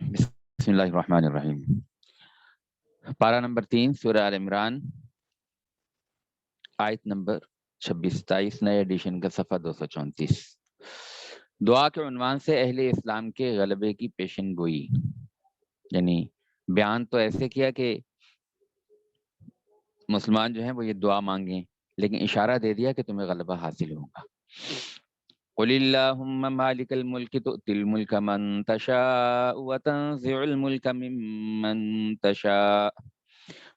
بسم اللہ الرحمن الرحیم۔ پارہ نمبر 3 سورہ آل عمران، آیت نمبر 26-27، نئے ایڈیشن کا صفحہ 234۔ دعا کے عنوان سے اہل اسلام کے غلبے کی پیشن گوئی، یعنی بیان تو ایسے کیا کہ مسلمان جو ہیں وہ یہ دعا مانگیں، لیکن اشارہ دے دیا کہ تمہیں غلبہ حاصل ہوگا۔ قل اللہم مالک الملک تؤتی الملک من تشاء وتنزع الملک ممن تشاء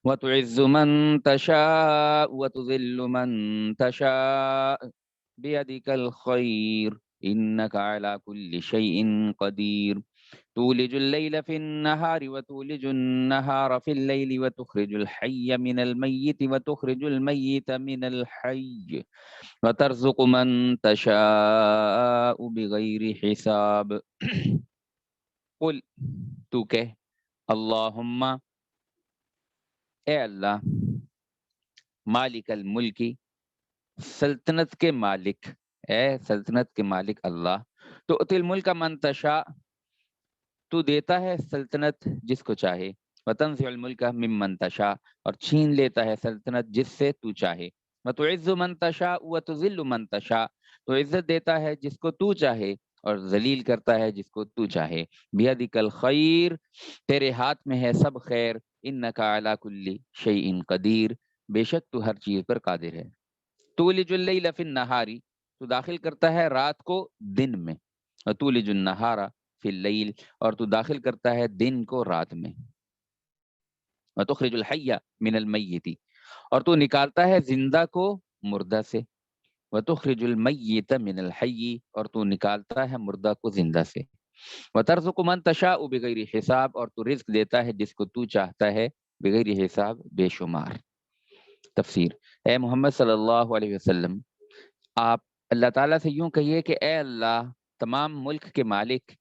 وتعز من تشاء وتذل من تشاء بيدك الخير إنك على كل شيء قدير تولج الليل في النهار وتولج النهار في الليل وتخرج الحي من الميت وتخرج الميت من الحي وترزق من تشاء بغير حساب قل تو کہہ اللہم اے اللہ، مالک الملکی سلطنت کے مالک، اے سلطنت کے مالک اللہ، تو اتی الملک من تشاء تو دیتا ہے سلطنت جس کو چاہے، وتنزع الملک ممن تشاء اور چھین لیتا ہے سلطنت جس سے تو چاہے، وتعز من تشاء وتذل من تشاء تو عزت دیتا ہے جس کو تو چاہے اور ذلیل کرتا ہے جس کو تو چاہے۔ بیدک الخیر تیرے ہاتھ میں ہے سب خیر، انک علی کل شیء قدیر بے شک تو ہر چیز پر قادر ہے۔ تولج اللیل فی النہار تو داخل کرتا ہے رات کو دن میں، وتولج النہار فی اللیل اور تو داخل کرتا ہے دن کو رات میں، وتخرج الحی من المیت اور تو نکالتا ہے زندہ کو مردہ سے، وتخرج المیت من الحی اور تو نکالتا ہے مردہ کو زندہ سے، وترزق من تشاء بغیر حساب اور تو رزق دیتا ہے جس کو تو چاہتا ہے بغیر حساب بے شمار۔ تفسیر: اے محمد صلی اللہ علیہ وسلم، آپ اللہ تعالیٰ سے یوں کہیے کہ اے اللہ تمام ملک کے مالک،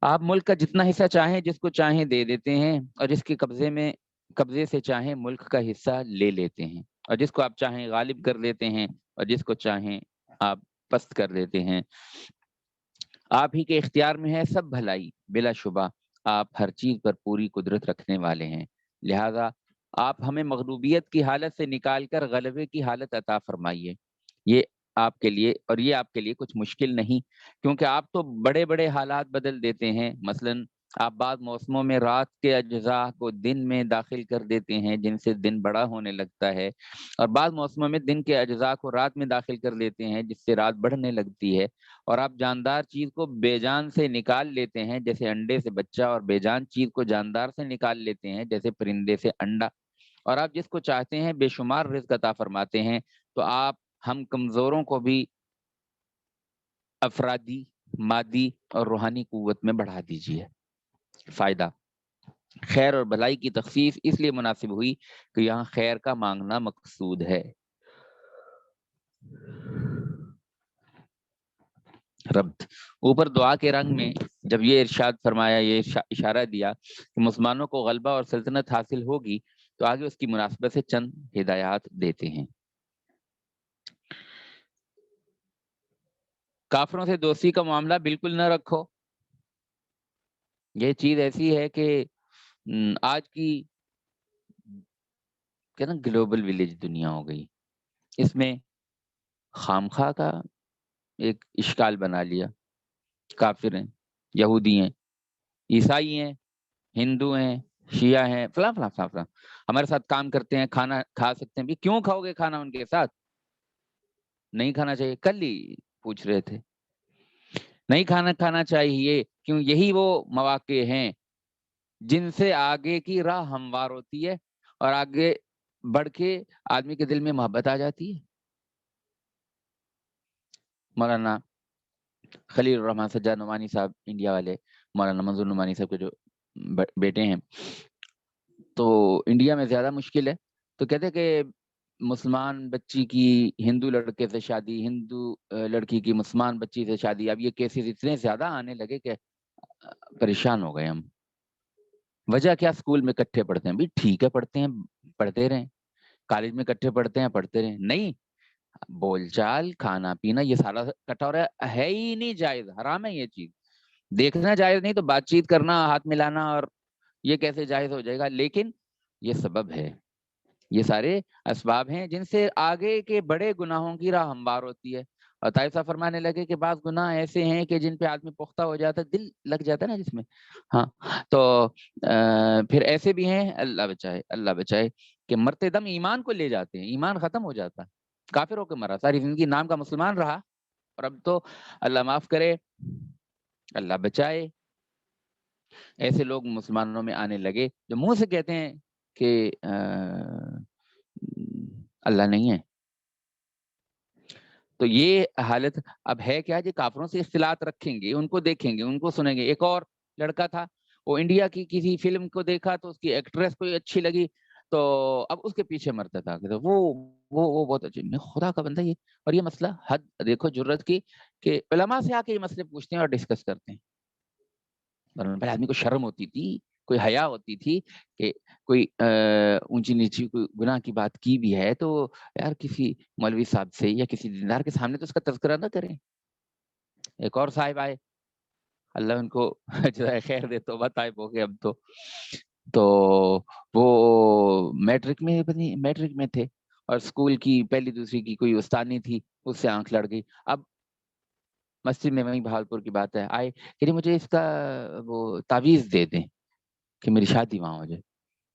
آپ ملک کا جتنا حصہ چاہیں جس کو چاہیں دے دیتے ہیں، اور جس کے قبضے سے چاہیں ملک کا حصہ لے لیتے ہیں، اور جس کو آپ چاہیں غالب کر دیتے ہیں اور جس کو چاہیں آپ پست کر دیتے ہیں۔ آپ ہی کے اختیار میں ہے سب بھلائی، بلا شبہ آپ ہر چیز پر پوری قدرت رکھنے والے ہیں، لہذا آپ ہمیں مغلوبیت کی حالت سے نکال کر غلبے کی حالت عطا فرمائیے۔ یہ آپ کے لیے کچھ مشکل نہیں، کیونکہ آپ تو بڑے بڑے حالات بدل دیتے ہیں۔ مثلاً آپ بعض موسموں میں رات کے اجزاء کو دن میں داخل کر دیتے ہیں جن سے دن بڑا ہونے لگتا ہے، اور بعض موسموں میں دن کے اجزاء کو رات میں داخل کر دیتے ہیں جس سے رات بڑھنے لگتی ہے، اور آپ جاندار چیز کو بے جان سے نکال لیتے ہیں جیسے انڈے سے بچہ، اور بے جان چیز کو جاندار سے نکال لیتے ہیں جیسے پرندے سے انڈا، اور آپ جس کو چاہتے ہیں بے شمار رزق عطا فرماتے ہیں۔ تو آپ ہم کمزوروں کو بھی افرادی، مادی اور روحانی قوت میں بڑھا دیجیے۔ فائدہ: خیر اور بھلائی کی تخصیص اس لیے مناسب ہوئی کہ یہاں خیر کا مانگنا مقصود ہے۔ ربط: اوپر دعا کے رنگ میں جب یہ ارشاد فرمایا، یہ اشارہ دیا کہ مسلمانوں کو غلبہ اور سلطنت حاصل ہوگی، تو آگے اس کی مناسبت سے چند ہدایات دیتے ہیں۔ کافروں سے دوستی کا معاملہ بالکل نہ رکھو۔ یہ چیز ایسی ہے کہ آج کی نا گلوبل ولیج دنیا ہو گئی، اس میں خامخواہ کا ایک اشکال بنا لیا۔ کافر ہیں، یہودی ہیں، عیسائی ہیں، ہندو ہیں، شیعہ ہیں، فلاں فلاں فلاں فلاں، ہمارے ساتھ کام کرتے ہیں، کھانا کھا سکتے ہیں بھی۔ کیوں کھاؤ گے کھانا ان کے ساتھ؟ نہیں کھانا چاہیے، کل ہی پوچھ رہے تھے۔ نہیں کھانا چاہیے کیوں؟ یہی وہ مواقع ہیں جن سے آگے کی راہ ہموار ہوتی ہے اور آگے بڑھ کے آدمی کے دل میں محبت آ جاتی ہے۔ مولانا خلیل الرحمن سجاد نعمانی صاحب، انڈیا والے، مولانا منظور نعمانی صاحب کے جو بیٹے ہیں، تو انڈیا میں زیادہ مشکل ہے، تو کہتے کہ مسلمان بچی کی ہندو لڑکے سے شادی، ہندو لڑکی کی مسلمان بچی سے شادی، اب یہ کیسز اتنے زیادہ آنے لگے کہ پریشان ہو گئے ہم۔ وجہ کیا؟ اسکول میں اکٹھے پڑھتے ہیں بھی، ٹھیک ہے پڑھتے ہیں، پڑھتے رہیں، کالج میں اکٹھے پڑھتے ہیں، پڑھتے رہیں، نہیں بول چال، کھانا پینا یہ سارا اکٹھا ہو رہا ہے ہی نہیں جائز، حرام ہے یہ چیز۔ دیکھنا جائز نہیں تو بات چیت کرنا، ہاتھ ملانا اور یہ کیسے جائز ہو جائے گا؟ لیکن یہ سبب ہے، یہ سارے اسباب ہیں جن سے آگے کے بڑے گناہوں کی راہ ہموار ہوتی ہے۔ اور طائف صاحب فرمانے لگے کہ بعض گناہ ایسے ہیں کہ جن پہ آدمی پختہ ہو جاتا ہے، دل لگ جاتا ہے نا جس میں، ہاں تو پھر ایسے بھی ہیں، اللہ بچائے اللہ بچائے، کہ مرتے دم ایمان کو لے جاتے ہیں، ایمان ختم ہو جاتا ہے، کافر ہو کے مرا، ساری زندگی نام کا مسلمان رہا، اور اب تو اللہ معاف کرے، اللہ بچائے، ایسے لوگ مسلمانوں میں آنے لگے جو منہ سے کہتے ہیں کہ اللہ نہیں ہے۔ تو یہ حالت اب ہے کیا جی، کافروں سے اختلاط رکھیں گے، ان کو دیکھیں گے، ان کو سنیں گے۔ ایک اور لڑکا تھا، وہ انڈیا کی کسی فلم کو دیکھا تو اس کی ایکٹریس کوئی اچھی لگی، تو اب اس کے پیچھے مرتا تھا کہ وہ بہت اچھی، میں خدا کا بندہ یہ، اور یہ مسئلہ حد دیکھو جرت کی کہ علماء سے آ کے یہ مسئلے پوچھتے ہیں اور ڈسکس کرتے ہیں۔ پہلے آدمی کو شرم ہوتی تھی، کوئی حیا ہوتی تھی کہ کوئی اونچی نیچی کوئی گناہ کی بات کی بھی ہے تو یار کسی مولوی صاحب سے یا کسی دیندار کے سامنے تو اس کا تذکرہ نہ کریں۔ ایک اور صاحب آئے، اللہ ان کو جزائے خیر دے، توبہ طائب ہو گئے اب تو وہ میٹرک میں تھے، اور اسکول کی پہلی دوسری کی کوئی استانی تھی، اس سے آنکھ لڑ گئی۔ اب مسجد میں، وہیں بہاولپور کی بات ہے، آئے کہ مجھے اس کا وہ تعویذ دے دیں کہ میری شادی وہاں ہو جائے۔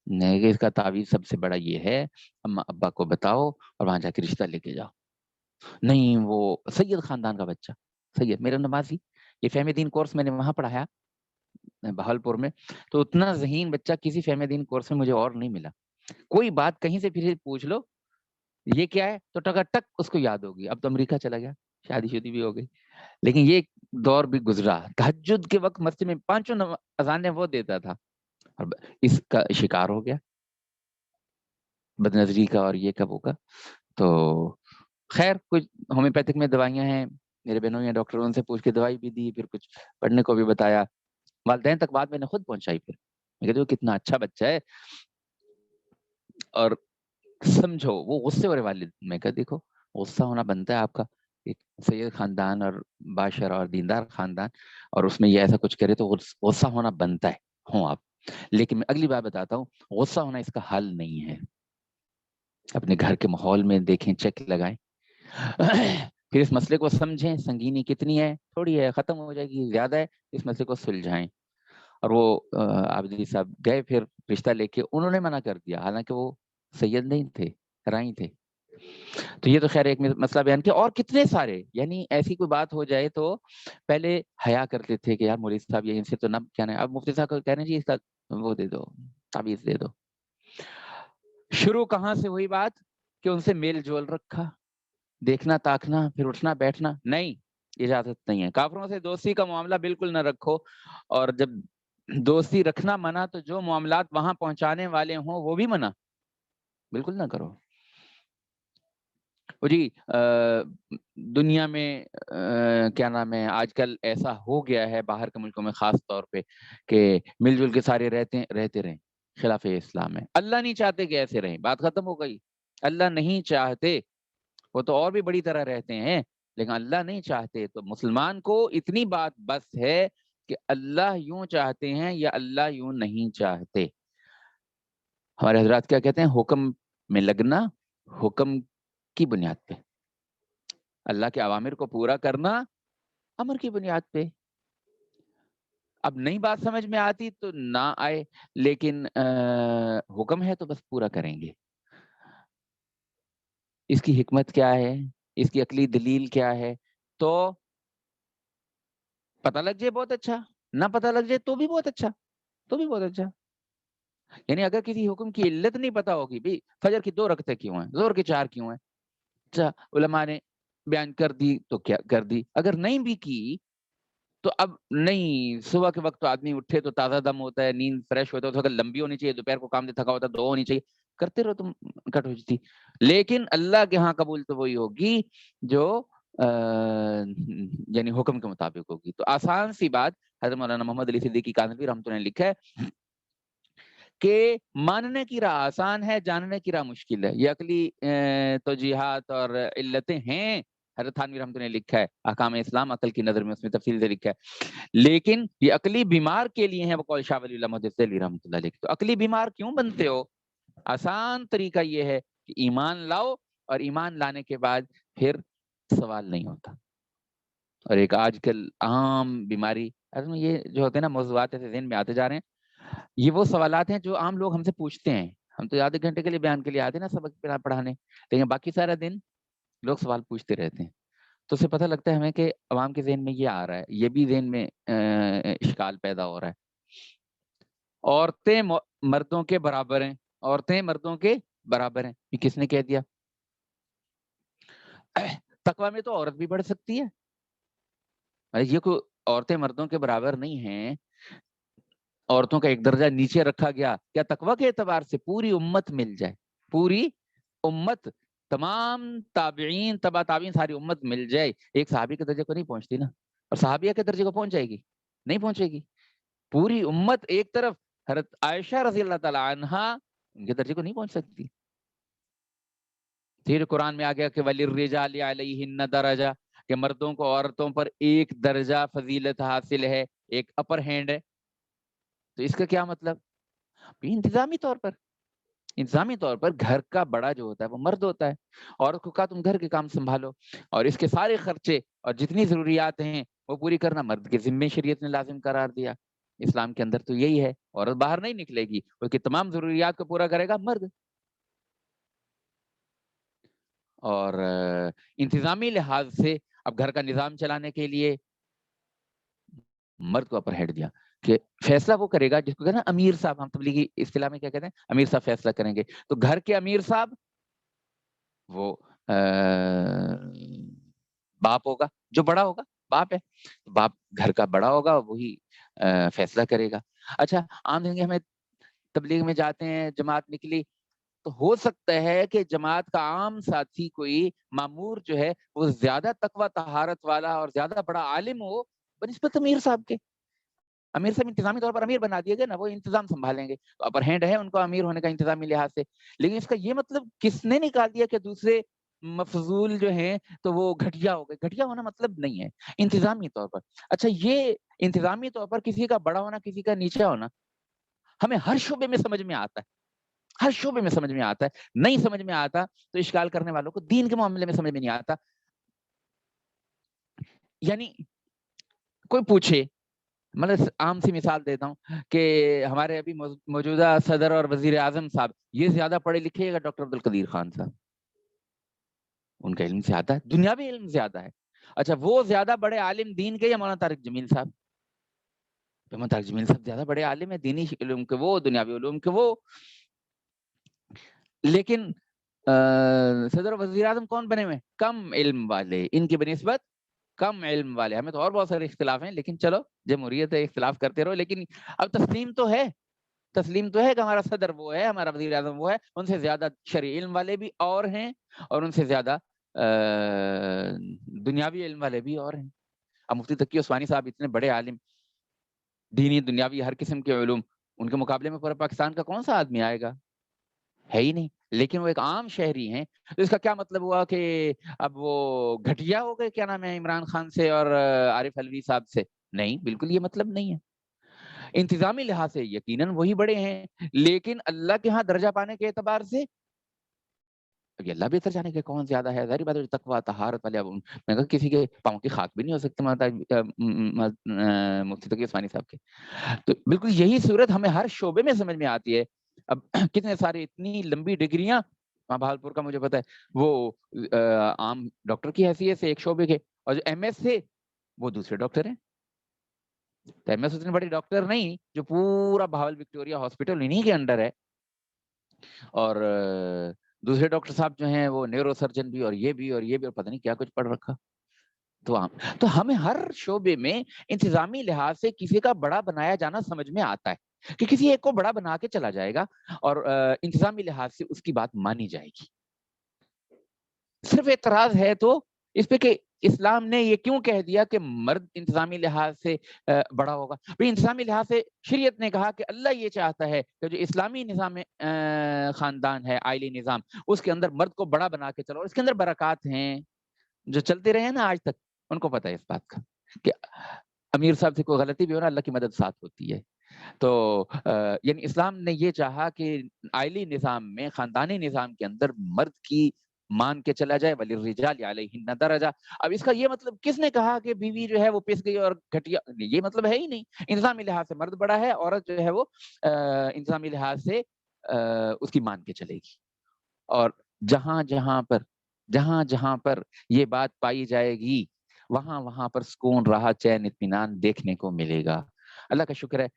نہیں کہ اس کا تعویذ سب سے بڑا یہ ہے، اما ابا کو بتاؤ اور وہاں جا کے رشتہ لے کے جاؤ۔ نہیں، وہ سید خاندان کا بچہ، سید میرا نمازی، یہ فہم دین کورس میں نے وہاں پڑھایا بہاولپور میں، تو اتنا ذہین بچہ کسی فہم دین کورس میں مجھے اور نہیں ملا۔ کوئی بات کہیں سے پھر پوچھ لو یہ کیا ہے تو ٹکا ٹک اس کو یاد ہوگی۔ اب تو امریکہ چلا گیا، شادی شدی بھی ہو گئی، لیکن یہ دور بھی گزرا۔ تہجد کے وقت مسجد میں 5 اذانیں وہ دیتا تھا، اور اس کا شکار ہو گیا بد نظری کا اور یہ کا وہ کا۔ تو خیر کچھ ہومیوپیتھک میں دوائیاں ہیں، میرے بہنوں یا ڈاکٹروں سے پوچھ کے دوائی بھی دی، پھر کچھ پڑھنے کو بھی بتایا، والدین تک بات میں نے خود پہنچائی۔ پھر میں کہتے ہو کتنا اچھا بچہ ہے، اور سمجھو وہ غصے والے والد، میں کہا دیکھو غصہ ہونا بنتا ہے آپ کا، ایک سید خاندان اور باشر اور دیندار خاندان، اور اس میں یہ ایسا کچھ کرے تو غصہ ہونا بنتا ہے، ہوں آپ، لیکن میں اگلی بار بتاتا ہوں، غصہ ہونا اس کا حل نہیں ہے۔ اپنے گھر کے ماحول میں دیکھیں، چیک لگائیں، پھر اس مسئلے کو سمجھیں، سنگینی کتنی ہے، تھوڑی ہے، ختم ہو جائے گی، زیادہ ہے، اس مسئلے کو سلجھائیں۔ اور وہ عابدی صاحب گئے پھر رشتہ لے کے، انہوں نے منع کر دیا، حالانکہ وہ سید نہیں تھے، رائی تھے۔ تو یہ تو خیر ایک مسئلہ بیان کیا، اور کتنے سارے، یعنی ایسی کوئی بات ہو جائے تو پہلے حیا کرتے تھے کہ یار مولوی صاحب یہ ان سے تو نہ کہنا ہے، اب مفتی صاحب کو کہہ رہے ہیں جی اس کا وہ دے دو، تعویذ دے دو۔ شروع کہاں سے ہوئی بات کہ ان سے میل جول رکھا، دیکھنا تاکنا، پھر اٹھنا بیٹھنا نہیں، اجازت نہیں ہے۔ کافروں سے دوستی کا معاملہ بالکل نہ رکھو، اور جب دوستی رکھنا منع تو جو معاملات وہاں پہنچانے والے ہوں وہ بھی منع، بالکل نہ کرو۔ جی دنیا میں کیا نام ہے، آج کل ایسا ہو گیا ہے باہر کے ملکوں میں خاص طور پہ کہ مل جل کے سارے رہتے رہیں، خلاف اسلام ہے۔ اللہ نہیں چاہتے کہ ایسے رہیں، بات ختم ہو گئی۔ اللہ نہیں چاہتے، وہ تو اور بھی بڑی طرح رہتے ہیں، لیکن اللہ نہیں چاہتے۔ تو مسلمان کو اتنی بات بس ہے کہ اللہ یوں چاہتے ہیں یا اللہ یوں نہیں چاہتے۔ ہمارے حضرات کیا کہتے ہیں، حکم میں لگنا حکم کی بنیاد پہ، اللہ کے اوامر کو پورا کرنا امر کی بنیاد پہ۔ اب نئی بات سمجھ میں آتی تو نہ آئے، لیکن حکم ہے تو بس پورا کریں گے۔ اس کی حکمت کیا ہے، اس کی عقلی دلیل کیا ہے، تو پتہ لگ جائے بہت اچھا، نہ پتہ لگ جائے تو بھی بہت اچھا، تو بھی بہت اچھا۔ یعنی اگر کسی حکم کی علت نہیں پتا ہوگی، بھی فجر کی 2 رکعتیں کیوں ہیں، ظہر کی 4 کیوں ہیں، اچھا علماء نے بیان کر دی تو کیا کر دی، اگر نہیں بھی کی تو اب نہیں، صبح کے وقت تو آدمی اٹھے تو تازہ دم ہوتا ہے، نیند فریش ہوتا ہے، اگر لمبی ہونی چاہیے، دوپہر کو کام سے تھکا ہوتا ہے 2 ہونی چاہیے، کرتے رہو تم کٹ ہو جاتی۔ لیکن اللہ کے ہاں قبول تو وہی ہوگی جو یعنی حکم کے مطابق ہوگی۔ تو آسان سی بات، حضرت مولانا محمد علی صدیقی کاندھلوی رحمۃ اللہ نے لکھا ہے کہ ماننے کی راہ آسان ہے، جاننے کی راہ مشکل ہے۔ یہ عقلی توجیحات اور علتیں ہیں حضرت تھانوی رحمۃ اللہ نے لکھا ہے احکام اسلام عقل کی نظر میں، اس میں تفصیل سے لکھا ہے، لیکن یہ عقلی بیمار کے لیے ہے، وہ قول شاہ ولی اللہ محدث علی رحمۃ اللہ علیہ۔ تو عقلی بیمار کیوں بنتے ہو؟ آسان طریقہ یہ ہے کہ ایمان لاؤ، اور ایمان لانے کے بعد پھر سوال نہیں ہوتا۔ اور ایک آج کل عام بیماری، یہ جو ہوتے ہیں نا موضوعات ایسے ذہن میں آتے جا رہے ہیں، یہ وہ سوالات ہیں جو عام لوگ ہم سے پوچھتے ہیں۔ ہم تو آدھے گھنٹے کے لیے بیان کے لیے آتے ہیں نا سبق پڑھانے، لیکن باقی سارا دن لوگ سوال پوچھتے رہتے ہیں۔ تو اسے پتہ لگتا ہے ہمیں کہ عوام کے ذہن میں یہ آ رہا ہے، یہ بھی ذہن میں اشکال پیدا ہو رہا ہے۔ عورتیں مردوں کے برابر ہیں، عورتیں مردوں کے برابر ہیں، یہ کس نے کہہ دیا؟ تقویٰ میں تو عورت بھی بڑھ سکتی ہے، یہ کوئی عورتیں مردوں کے برابر نہیں ہیں، عورتوں کا ایک درجہ نیچے رکھا گیا، کیا تقویٰ کے اعتبار سے پوری امت مل جائے، پوری امت، تمام تابعین تبع تابعین ساری امت مل جائے، ایک صحابی کے درجے کو نہیں پہنچتی نا، اور صحابیہ کے درجے کو پہنچ جائے گی؟ نہیں پہنچے گی۔ پوری امت ایک طرف، حضرت عائشہ رضی اللہ تعالی عنہا ان کے درجے کو نہیں پہنچ سکتی۔ پھر قرآن میں آ گیا کہ وَلِلرِّجَالِ عَلَيْهِنَّ درجہ، کہ مردوں کو عورتوں پر ایک درجہ فضیلت حاصل ہے، ایک اپر ہینڈ ہے۔ تو اس کا کیا مطلب؟ انتظامی طور پر گھر کا بڑا جو ہوتا ہے وہ مرد ہوتا ہے، عورت کو کہا تم گھر کے کام سنبھالو، اور اس کے سارے خرچے اور جتنی ضروریات ہیں وہ پوری کرنا مرد کے ذمے شریعت نے لازم قرار دیا۔ اسلام کے اندر تو یہی ہے، عورت باہر نہیں نکلے گی، اس کی تمام ضروریات کو پورا کرے گا مرد۔ اور انتظامی لحاظ سے اب گھر کا نظام چلانے کے لیے مرد کو اپر ہیڈ دیا کہ فیصلہ وہ کرے گا جس کو کہتے ہیں امیر صاحب، ہم تبلیغی اصطلاح میں کیا کہتے ہیں، امیر صاحب فیصلہ کریں گے۔ تو گھر کے امیر صاحب وہ باپ ہوگا، جو بڑا ہوگا باپ ہے، باپ گھر کا بڑا ہوگا، وہی فیصلہ کرے گا۔ اچھا، عام زندگی ہمیں تبلیغ میں جاتے ہیں، جماعت نکلی، تو ہو سکتا ہے کہ جماعت کا عام ساتھی کوئی مامور جو ہے وہ زیادہ تقویٰ طہارت والا اور زیادہ بڑا عالم ہو بنسبت امیر صاحب کے۔ امیر صاحب انتظامی طور پر امیر بنا دیے گئے نا، وہ انتظام سنبھالیں گے، تو اپر ہینڈ ہے ان کو امیر ہونے کا انتظامی لحاظ سے۔ لیکن اس کا یہ مطلب کس نے نکال دیا کہ دوسرے مفضول جو ہیں تو وہ گھٹیا ہو گئے؟ گھٹیا ہونا مطلب نہیں ہے انتظامی طور پر۔ اچھا، یہ انتظامی طور پر کسی کا بڑا ہونا کسی کا نیچا ہونا ہمیں ہر شعبے میں سمجھ میں آتا ہے، ہر شعبے میں سمجھ میں آتا ہے۔ نہیں سمجھ میں آتا تو اشکال کرنے والوں کو دین کے معاملے میں سمجھ میں نہیں آتا۔ یعنی کوئی پوچھے، مطلب عام سی مثال دیتا ہوں کہ ہمارے ابھی موجودہ صدر اور وزیر اعظم صاحب یہ زیادہ پڑھے لکھے یا ڈاکٹر عبدالقدیر خان صاحب؟ ان کا علم زیادہ ہے، دنیاوی علم زیادہ ہے۔ اچھا، وہ زیادہ بڑے عالم دین کے یا مولانا طارق جمیل صاحب؟ مولانا طارق جمیل صاحب زیادہ بڑے عالم ہیں دینی علوم کے، وہ دنیاوی علوم کے وہ۔ لیکن صدر وزیر اعظم کون بنے ہوئے؟ کم علم والے، ان کی بنسبت کم علم والے۔ ہمیں تو اور بہت سارے اختلاف ہیں، لیکن چلو جمہوریت ہے، اختلاف کرتے رہو، لیکن اب تسلیم تو ہے کہ ہمارا صدر وہ ہے، ہمارا وزیر اعظم وہ ہے، ان سے زیادہ شرعی علم والے بھی اور ہیں، اور ان سے زیادہ دنیاوی علم والے بھی اور ہیں۔ اب مفتی تقی عثمانی صاحب اتنے بڑے عالم، دینی دنیاوی ہر قسم کے علوم، ان کے مقابلے میں پورا پاکستان کا کون سا آدمی آئے گا؟ ہے ہی نہیں۔ لیکن وہ ایک عام شہری ہیں، تو اس کا کیا مطلب ہوا کہ اب وہ گھٹیا ہو گئے کیا نام ہے عمران خان سے اور عارف علوی صاحب سے؟ نہیں، بالکل یہ مطلب نہیں ہے۔ انتظامی لحاظ سے یقیناً وہی بڑے ہیں، لیکن اللہ کے ہاں درجہ پانے کے اعتبار سے اللہ بہتر جانے کے کون زیادہ ہے۔ ظاہری بات ہے، تقویٰ طہارت والے، میں کہا کسی کے پاؤں کی خاک بھی نہیں ہو سکتے مفتی تقی عثمانی صاحب کے۔ تو بالکل یہی صورت ہمیں ہر شعبے میں سمجھ میں آتی ہے۔ اب کتنے سارے اتنی لمبی ڈگریاں، بہالپور کا مجھے پتا ہے وہ عام ڈاکٹر کی حیثیت سے ایک شعبے کے، اور جو ایم ایس تھے وہ دوسرے ڈاکٹر ہیں۔ تو ایم ایس اتنے بڑے ڈاکٹر نہیں، جو پورا بہاول وکٹوریا ہاسپٹل انہی کے انڈر ہے، اور دوسرے ڈاکٹر صاحب جو ہیں وہ نیورو سرجن بھی، اور یہ بھی اور یہ بھی، اور پتہ نہیں کیا کچھ پڑھ رکھا۔ تو ہمیں ہر شعبے میں انتظامی لحاظ سے کسی کا بڑا بنایا جانا سمجھ میں آتا ہے کہ کسی ایک کو بڑا بنا کے چلا جائے گا، اور انتظامی لحاظ سے اس کی بات مانی جائے گی۔ صرف اعتراض ہے تو اس پہ کہ اسلام نے یہ کیوں کہہ دیا کہ مرد انتظامی لحاظ سے بڑا ہوگا؟ انتظامی لحاظ سے شریعت نے کہا کہ اللہ یہ چاہتا ہے کہ جو اسلامی نظام خاندان ہے، آئلی نظام، اس کے اندر مرد کو بڑا بنا کے چلو، اور اس کے اندر برکات ہیں۔ جو چلتے رہے ہیں نا آج تک ان کو پتہ ہے اس بات کا کہ امیر صاحب سے کوئی غلطی بھی ہو نا اللہ کی مدد ساتھ ہوتی ہے. تو یعنی اسلام نے یہ چاہا کہ آئلی نظام میں خاندانی نظام کے اندر مرد کی مان کے چلا جائے وَلِلرِّجَالِ عَلَيْهِنَّ دَرَجَةٌ. اب اس کا یہ مطلب کس نے کہا کہ بیوی جو ہے وہ پس گئی اور گھٹیا, یہ مطلب ہے ہی نہیں. انتظامی لحاظ سے مرد بڑا ہے, عورت جو ہے وہ انتظامی لحاظ سے اس کی مان کے چلے گی. اور جہاں جہاں پر یہ بات پائی جائے گی وہاں پر سکون, راحت, چین, اطمینان دیکھنے کو ملے گا. اللہ کا شکر ہے.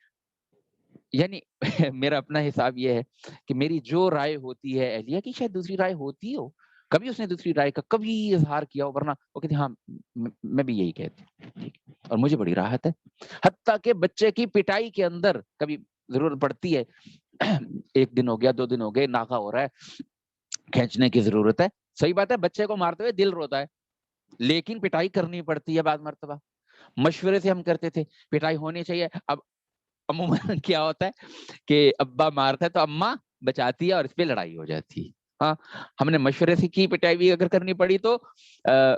یعنی میرا اپنا حساب یہ ہے کہ میری جو رائے ہوتی ہے اہلیہ کی شاید دوسری رائے ہوتی ہو, کبھی اس نے دوسری رائے کا کبھی اظہار کیا ہو, ورنہ وہ کہتی ہاں میں بھی یہی کہتی ہوں, اور مجھے بڑی راحت ہے. حتیٰ کہ بچے کی پٹائی کے اندر کبھی ضرورت پڑتی ہے, 1 دن ہو گیا 2 دن ہو گئے, ناغہ ہو رہا ہے, کھینچنے کی ضرورت ہے. صحیح بات ہے, بچے کو مارتے ہوئے دل روتا ہے, لیکن پٹائی کرنی پڑتی ہے بعض مرتبہ. مشورے سے ہم کرتے تھے پٹائی ہونی چاہیے. اب عموماً کیا ہوتا ہے کہ ابا مارتا ہے تو اماں بچاتی ہے اور اس پہ لڑائی ہو جاتی ہے. ہاں, ہم نے مشورے سے کی پٹائی بھی اگر کرنی پڑی تو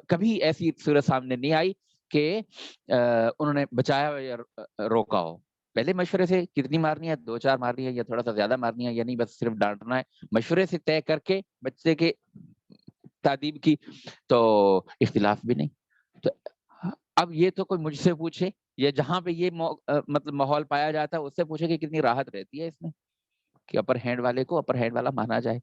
کبھی ایسی صورت سامنے نہیں آئی کہ انہوں نے بچایا یا روکا ہو. پہلے مشورے سے کتنی مارنی ہے, 2-4 مارنی ہے یا تھوڑا سا زیادہ مارنی ہے یا نہیں, بس صرف ڈانٹنا ہے, مشورے سے طے کر کے بچے کے تعدیب کی, تو اختلاف بھی نہیں. تو اب یہ تو کوئی مجھ سے پوچھے یا جہاں پہ یہ مطلب ماحول پایا جاتا ہے اس سے پوچھے کہ کتنی راحت رہتی ہے اس میں کہ اپر ہینڈ والے کو اپر ہینڈ والا مانا جائے,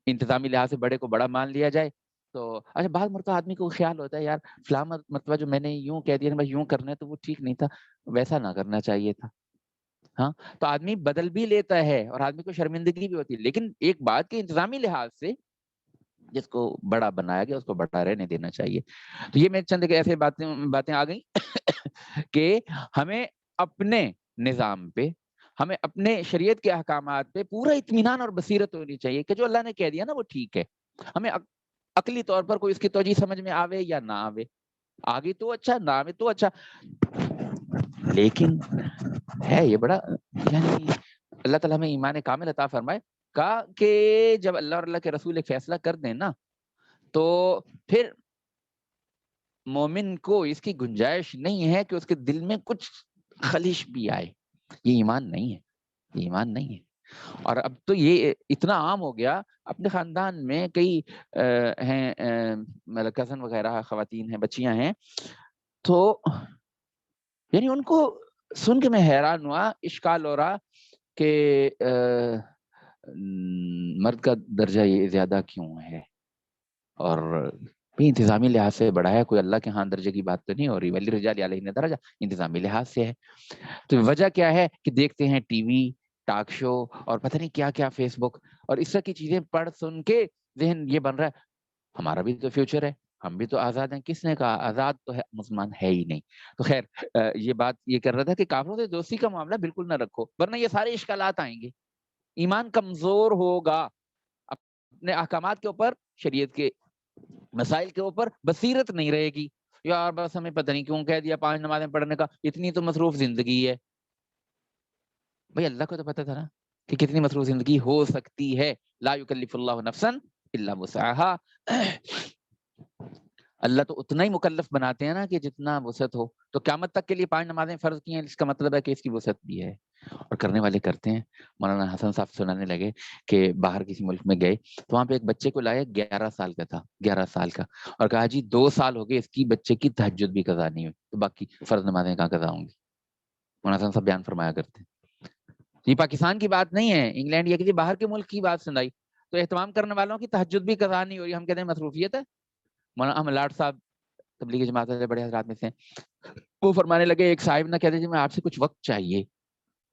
انتظامی لحاظ سے بڑے کو بڑا مان لیا جائے. تو اچھا, بعض مرتبہ آدمی کو خیال ہوتا ہے یار فلاں مرتبہ جو میں نے یوں کہہ دیا یوں کرنا ہے تو وہ ٹھیک نہیں تھا, ویسا نہ کرنا چاہیے تھا. ہاں, تو آدمی بدل بھی لیتا ہے اور آدمی کو شرمندگی بھی ہوتی ہے, لیکن ایک بات کہ انتظامی لحاظ سے جس کو بڑا بنایا گیا اس کو بڑا رہنے دینا چاہیے. تو یہ میں چند ایسے باتیں آ گئیں کہ ہمیں اپنے نظام پہ, ہمیں اپنے شریعت کے احکامات پہ پورا اطمینان اور بصیرت ہونی چاہیے کہ جو اللہ نے کہہ دیا نا وہ ٹھیک ہے. ہمیں عقلی طور پر کوئی اس کی توجیہ سمجھ میں آوے یا نہ آوے, آگے تو اچھا, نہ آوے تو اچھا, لیکن ہے یہ بڑا, یعنی اللہ تعالیٰ ہمیں ایمان کامل عطا فرمائے کہا کہ جب اللہ اور اللہ کے رسول ایک فیصلہ کر دیں نا تو پھر مومن کو اس کی گنجائش نہیں ہے کہ اس کے دل میں کچھ خلش بھی آئے. یہ ایمان نہیں ہے, یہ ایمان نہیں ہے. اور اب تو یہ اتنا عام ہو گیا, اپنے خاندان میں کئی ہیں مطلب کزن وغیرہ خواتین ہیں, بچیاں ہیں, تو یعنی ان کو سن کے میں حیران ہوا, اشکال ہو رہا کہ مرد کا درجہ یہ زیادہ کیوں ہے, اور انتظامی لحاظ سے بڑا ہے, کوئی اللہ کے ہاں درجے کی بات تو نہیں ہو رہی, وَلِلرِّجَالِ عَلَيْهِنَّ دَرَجَةٌ, انتظامی لحاظ سے ہے. تو وجہ کیا ہے کہ دیکھتے ہیں ٹی وی, ٹاک شو اور پتہ نہیں کیا کیا, فیس بک اور اس طرح کی چیزیں پڑھ سن کے ذہن یہ بن رہا ہے ہمارا بھی تو فیوچر ہے, ہم بھی تو آزاد ہیں. کس نے کہا آزاد تو ہے مسلمان ہے ہی نہیں. تو خیر یہ بات یہ کر رہا تھا کہ کافروں سے دوستی کا معاملہ بالکل نہ رکھو, ورنہ یہ سارے اشکالات آئیں گے, ایمان کمزور ہوگا, اپنے احکامات کے اوپر, شریعت کے مسائل کے اوپر بصیرت نہیں رہے گی. یار بس ہمیں پتہ نہیں کیوں کہہ دیا 5 نمازیں پڑھنے کا, اتنی تو مصروف زندگی ہے. بھئی اللہ کو تو پتہ تھا نا کہ کتنی مصروف زندگی ہو سکتی ہے. لا یکلف اللہ نفسا الا وسعها. اللہ تو اتنا ہی مکلف بناتے ہیں نا کہ جتنا وسعت ہو. تو قیامت تک کے لیے 5 نمازیں فرض کی ہیں, اس کا مطلب ہے کہ اس کی وسعت بھی ہے, اور کرنے والے کرتے ہیں. مولانا حسن صاحب سنانے لگے کہ باہر کسی ملک میں گئے تو وہاں پہ ایک بچے کو لایا, 11 سال کا تھا, 11 سال کا, اور کہا جی 2 سال ہو گئے اس کی بچے کی تہجد بھی قضا نہیں ہوئی, تو باقی فرض نمازیں کہاں قضا ہوں گی. مولانا حسن صاحب بیان فرمایا کرتے ہیں. یہ پاکستان کی بات نہیں ہے, انگلینڈ یا کسی باہر کے ملک کی بات سنائی. تو اہتمام کرنے والوں کی تہجد بھی قضا نہیں ہو رہی, ہم کہتے ہیں مصروفیت ہے. مولانا احمد لاڈ صاحب تبلیغی جماعت سے بڑے حضرات میں سے, وہ فرمانے لگے ایک صاحب نہ کہتے جی میں آپ سے کچھ وقت چاہیے.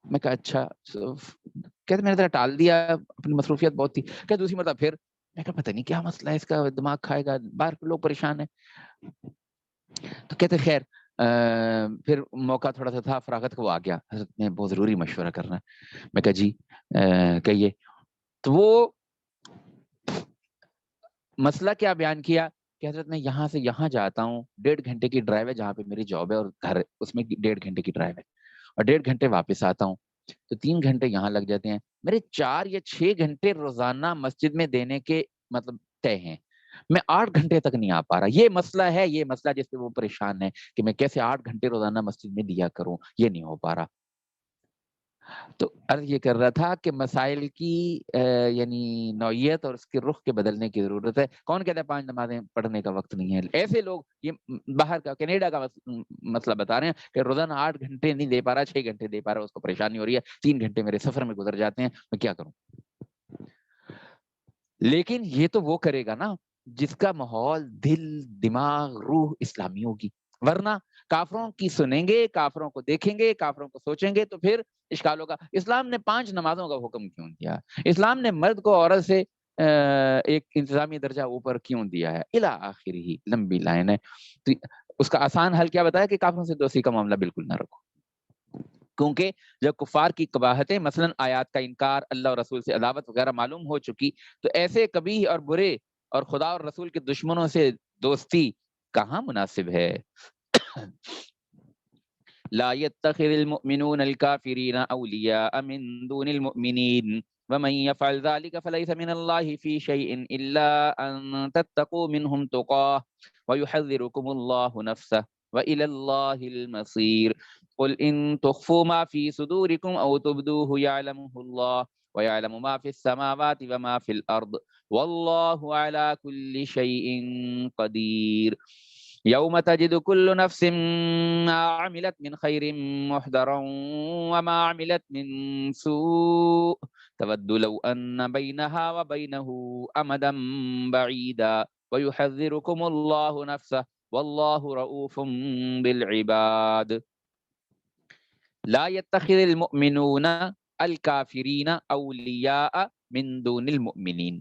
میں کہا اچھا, کہتے میں نے ذرا ٹال دیا, اپنی مصروفیت بہت تھی. کہ دوسری مرتبہ پھر, میں کہا پتہ نہیں کیا مسئلہ ہے اس کا, دماغ کھائے گا, باہر کے لوگ پریشان ہیں. تو کہتے خیر پھر موقع تھوڑا سا تھا فراغت کا, وہ آ گیا, حضرت میں بہت ضروری مشورہ کرنا ہے. میں کہا جی کہیے. تو وہ مسئلہ کیا بیان کیا کہ حضرت میں یہاں سے یہاں جاتا ہوں, 1.5 گھنٹے کی ڈرائیو ہے جہاں پہ میری جاب ہے, اور گھر اس میں 1.5 گھنٹے کی ڈرائیو ہے, اور 1.5 گھنٹے واپس آتا ہوں, تو 3 گھنٹے یہاں لگ جاتے ہیں. میرے 4 یا 6 گھنٹے روزانہ مسجد میں دینے کے مطلب طے ہیں. میں 8 گھنٹے تک نہیں آ پا رہا، یہ مسئلہ ہے، یہ مسئلہ جس پہ وہ پریشان ہے کہ میں کیسے 8 گھنٹے روزانہ مسجد میں دیا کروں، یہ نہیں ہو پا رہا۔ تو عرض یہ کر رہا تھا کہ مسائل کی یعنی نوعیت اور اس کے رخ کے بدلنے کی ضرورت ہے۔ کون کہتا ہے 5 نمازیں پڑھنے کا وقت نہیں ہے؟ ایسے لوگ، یہ باہر کا کینیڈا کا مسئلہ بتا رہے ہیں کہ روزانہ 8 گھنٹے نہیں دے پا رہا، 6 گھنٹے دے پا رہا، اس کو پریشانی ہو رہی ہے، 3 گھنٹے میرے سفر میں گزر جاتے ہیں، میں کیا کروں؟ لیکن یہ تو وہ کرے گا نا جس کا ماحول، دل، دماغ، روح اسلامی ہوگی، ورنہ کافروں کی سنیں گے، کافروں کو دیکھیں گے، کافروں کو سوچیں گے تو پھر اشکال ہوگا۔ اسلام نے 5 نمازوں کا حکم کیوں دیا؟ اسلام نے مرد کو عورت سے ایک انتظامی درجہ اوپر کیوں دیا ہے؟ الی آخر ہی لمبی لائن ہے۔ تو اس کا آسان حل کیا بتایا کہ کافروں سے دوستی کا معاملہ بالکل نہ رکھو، کیونکہ جب کفار کی قباحتیں، مثلا آیات کا انکار، اللہ اور رسول سے عداوت وغیرہ معلوم ہو چکی، تو ایسے قبیح اور برے اور خدا اور رسول کے دشمنوں سے دوستی کہاں مناسب ہے؟ لا يتخذ المؤمنون الكافرين أولياء من دون المؤمنين ومن يفعل ذلك فليس من الله في شيء إلا أن تتقوا منهم تقاه ويحذركم الله نفسه وإلى الله المصير قل إن تخفوا ما في صدوركم أو تبدوه يعلمه الله ويعلم ما في السماوات وما في الأرض والله على كل شيء قدير يوم تجد كل نفس ما عملت من خير محضرا وما عملت من سوء تود لو أن بينها وبينه أمدا بعيدا ويحذركم الله نفسه والله رؤوف بالعباد لا يتخذ المؤمنون الكافرين أولياء من دون المؤمنين،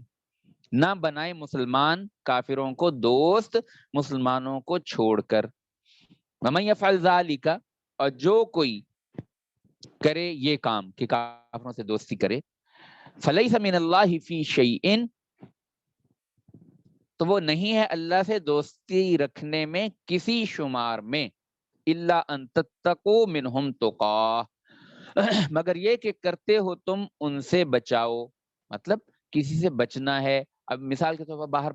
نہ بنائے مسلمان کافروں کو دوست مسلمانوں کو چھوڑ کر۔ وَمَن يَفْعَلْ ذَلِكَ، اور جو کوئی کرے یہ کام کہ کافروں سے دوستی کرے، فَلَيْسَ مِنَ اللَّهِ فِي شَيْءٍ، تو وہ نہیں ہے اللہ سے دوستی رکھنے میں کسی شمار میں، إِلَّا أَن تَتَّقُوا مِنْهُمْ تُقَاةً، مگر یہ کہ کرتے ہو تم ان سے بچاؤ، مطلب کسی سے بچنا ہے۔ اب مثال کے طور پر باہر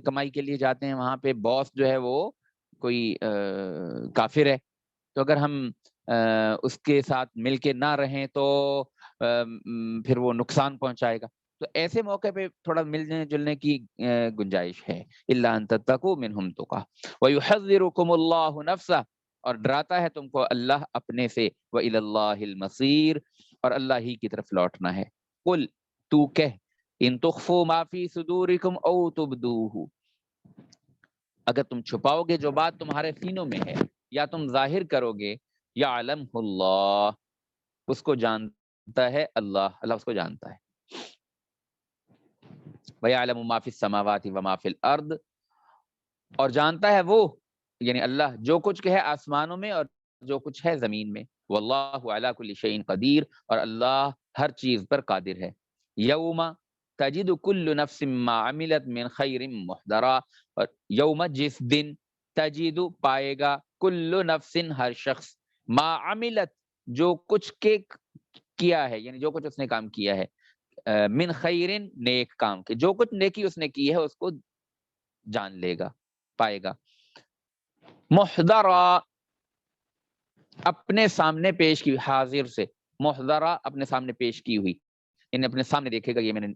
کمائی کے لیے جاتے ہیں، وہاں پہ باس جو ہے وہ کوئی کافر ہے، تو اگر ہم اس کے ساتھ مل کے نہ رہیں تو پھر وہ نقصان پہنچائے گا، تو ایسے موقع پہ تھوڑا ملنے جلنے کی گنجائش ہے۔ الا ان تتقوا منهم تقى ويحذركم الله نفسه، اور ڈراتا ہے تم کو اللہ اپنے سے، وإلى الله المصير، اور اللہ ہی کی طرف لوٹنا ہے۔ قل، تو کہہ، ان تخفوا ما في صدوركم او تبدوه، اگر تم چھپاؤ گے جو بات تمہارے سینوں میں ہے یا تم ظاہر کرو گے، یعلمہ اللہ، اس کو جانتا ہے اللہ، اللہ اس کو جانتا ہے۔ وَيَعْلَمُ مَا فِي السَّمَاوَاتِ وَمَا فِي الْأَرْضِ، اور جانتا ہے وہ یعنی اللہ جو کچھ ہے آسمانوں میں اور جو کچھ ہے زمین میں۔ وَاللَّهُ عَلَى كُلِّ شَيْءٍ قدیر، اور اللہ ہر چیز پر قادر ہے۔ یوم تجد کل نفس ما عملت من خیر محضرا، اور یوم جس دن، تجد پائے گا، کل نفس ہر شخص، ما عملت جو کچھ کے کیا ہے، یعنی جو کچھ اس نے کام کیا ہے، من خیرن نیک کام کے، جو کچھ نیکی اس نے کی ہے اس کو جان لے گا، پائے گا۔ محضرا، اپنے سامنے پیش کی، حاضر سے محضرا اپنے سامنے پیش کی ہوئی، یعنی اپنے سامنے دیکھے گا یہ میں نے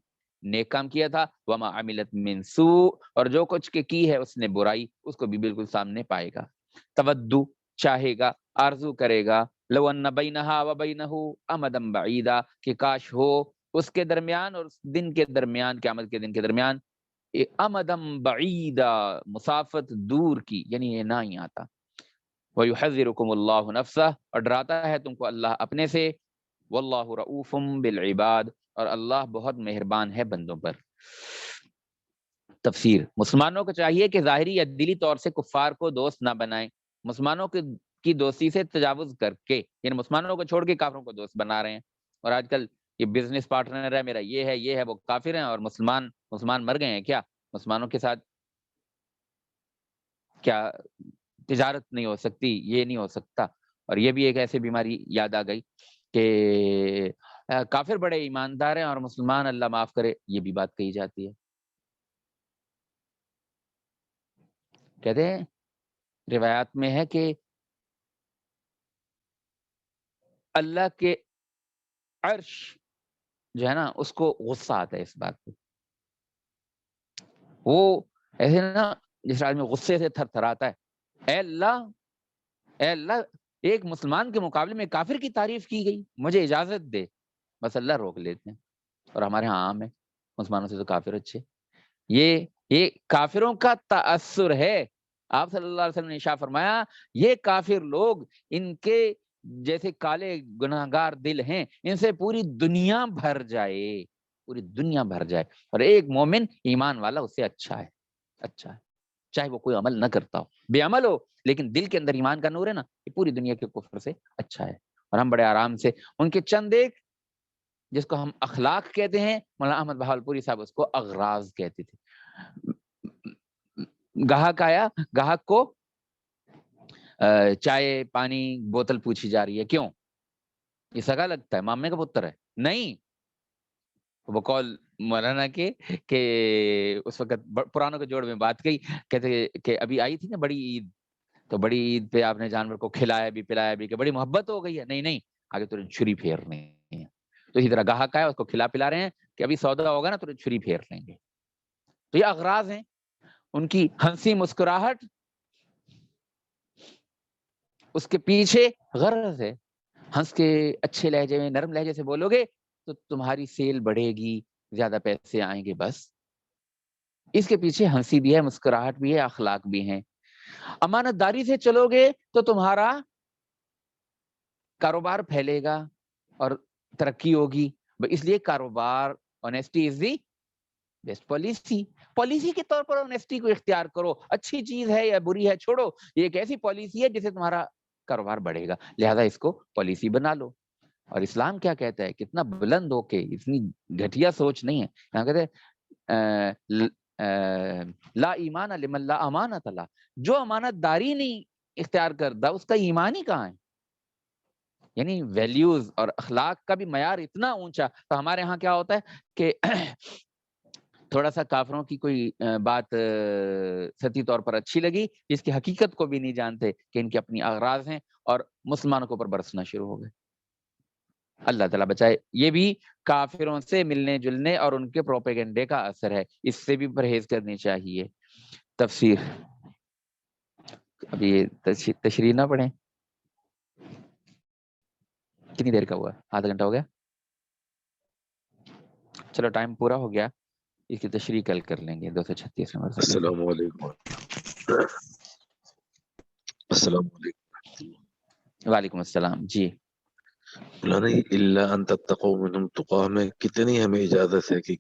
نیک کام کیا تھا۔ وما عملت من سوء، اور جو کچھ کی ہے اس نے برائی، اس کو بھی بالکل سامنے پائے گا۔ تودو، چاہے گا، آرزو کرے گا، لو ان بینہا و بینہ امدا بعیدا، کہ کاش ہو اس کے درمیان اور اس دن کے درمیان، قیامت کے دن کے درمیان، امدم بعیدا، مسافت دور کی، یعنی یہ نہ ہی آتا۔ وَيُحَذِّرُكُمُ اللَّهُ نَفْسَهُ، اور ڈراتا ہے تم کو اللہ اپنے سے۔ وَاللَّهُ رَؤُوفٌ بِالْعِبَادِ، اور اللہ بہت مہربان ہے بندوں پر۔ تفسیر، مسلمانوں کو چاہیے کہ ظاہری یا دلی طور سے کفار کو دوست نہ بنائیں، مسلمانوں کی دوستی سے تجاوز کر کے، یعنی مسلمانوں کو چھوڑ کے کافروں کو دوست بنا رہے ہیں۔ اور آج کل یہ بزنس پارٹنر ہے میرا، یہ ہے وہ کافر ہیں، اور مسلمان مر گئے ہیں کیا؟ مسلمانوں کے ساتھ کیا تجارت نہیں ہو سکتی؟ یہ نہیں ہو سکتا۔ اور یہ بھی ایک ایسی بیماری یاد آ گئی کہ کافر بڑے ایماندار ہیں اور مسلمان اللہ معاف کرے، یہ بھی بات کہی جاتی ہے۔ کہتے ہیں روایات میں ہے کہ اللہ کے عرش جو ہے نا اس کو غصہ آتا ہے اس بات پہ. وہ ایسے نا جس آدمی غصے سے تھر تھراتا ہے، اے اللہ ایک مسلمان کے مقابلے میں کافر کی تعریف کی گئی، مجھے اجازت دے. بس اللہ روک لیتے ہیں. اور ہمارے ہاں عام ہے مسلمانوں سے تو کافر اچھے. یہ کافروں کا تأثر ہے. آپ صلی اللہ علیہ وسلم نے ارشاد فرمایا یہ کافر لوگ ان کے جیسے کالے گناہگار دل ہیں، ان سے پوری دنیا بھر جائے، پوری دنیا بھر جائے، اور ایک مومن ایمان والا اس سے اچھا ہے، اچھا ہے، چاہے وہ کوئی عمل نہ کرتا ہو، بے عمل ہو، لیکن دل کے اندر ایمان کا نور ہے نا، یہ پوری دنیا کے کفر سے اچھا ہے. اور ہم بڑے آرام سے ان کے چند ایک جس کو ہم اخلاق کہتے ہیں، مولانا احمد بہاولپوری صاحب اس کو اغراض کہتے تھے. گاہک آیا، گاہک کو چائے پانی بوتل پوچھی جا رہی ہے، کیوں؟ یہ سگا لگتا ہے، مامے کا پتر ہے؟ نہیں. وہ قول مولانا کے کہ اس وقت پرانوں کے جوڑ میں بات گئی، کہتے کہ ابھی آئی تھی نا بڑی عید، تو بڑی عید پہ آپ نے جانور کو کھلایا بھی پلایا بھی کہ بڑی محبت ہو گئی ہے. نہیں نہیں، آگے تجھے چھری پھیرنی ہے. تو اسی طرح گاہک آیا، اس کو کھلا پلا رہے ہیں کہ ابھی سودا ہوگا نا تجھے چھری پھیر لیں گے. تو یہ اغراض ہیں. ان کی ہنسی مسکراہٹ اس کے پیچھے غرض ہے. ہنس کے اچھے لہجے میں نرم لہجے سے بولو گے تو تمہاری سیل بڑھے گی، زیادہ پیسے آئیں گے. بس اس کے پیچھے ہنسی بھی ہے، مسکراہٹ بھی ہے، اخلاق بھی ہیں. امانت داری سے چلو گے تو تمہارا کاروبار پھیلے گا اور ترقی ہوگی. اس لیے کاروبار honesty is the best policy. Policy کے طور پر آنیسٹی کو اختیار کرو، اچھی چیز ہے یا بری ہے چھوڑو، یہ ایک ایسی پالیسی ہے جس سے تمہارا کاروبار بڑھے گا، لہذا اس کو پالیسی بنا لو. اور اسلام کیا کہتا ہے، کتنا بلند ہو کے، اتنی گھٹیا سوچ نہیں ہے. یہاں کہتے ہیں لا ایمان لمن لا امانت له، جو امانت داری نہیں اختیار کرتا اس کا ایمان ہی کہاں ہے. یعنی ویلیوز اور اخلاق کا بھی معیار اتنا اونچا. تو ہمارے ہاں کیا ہوتا ہے کہ تھوڑا سا کافروں کی کوئی بات سطحی طور پر اچھی لگی، جس کی حقیقت کو بھی نہیں جانتے کہ ان کی اپنی اغراض ہیں، اور مسلمانوں کے اوپر برسنا شروع ہو گئے. اللہ تعالیٰ بچائے. یہ بھی کافروں سے ملنے جلنے اور ان کے پروپیگنڈے کا اثر ہے، اس سے بھی پرہیز کرنی چاہیے. تفسیر ابھی تشریح نہ پڑھیں؟ کتنی دیر کا ہوا؟ آدھا گھنٹہ ہو گیا. چلو ٹائم پورا ہو گیا، اس کی تشریح کل کر لیں گے. 236 نمبر. السلام علیکم. السلام علیکم. وعلیکم السلام. جی مولانا الا ان تتقوا منهم تقوا میں کتنی ہمیں اجازت ہے کہ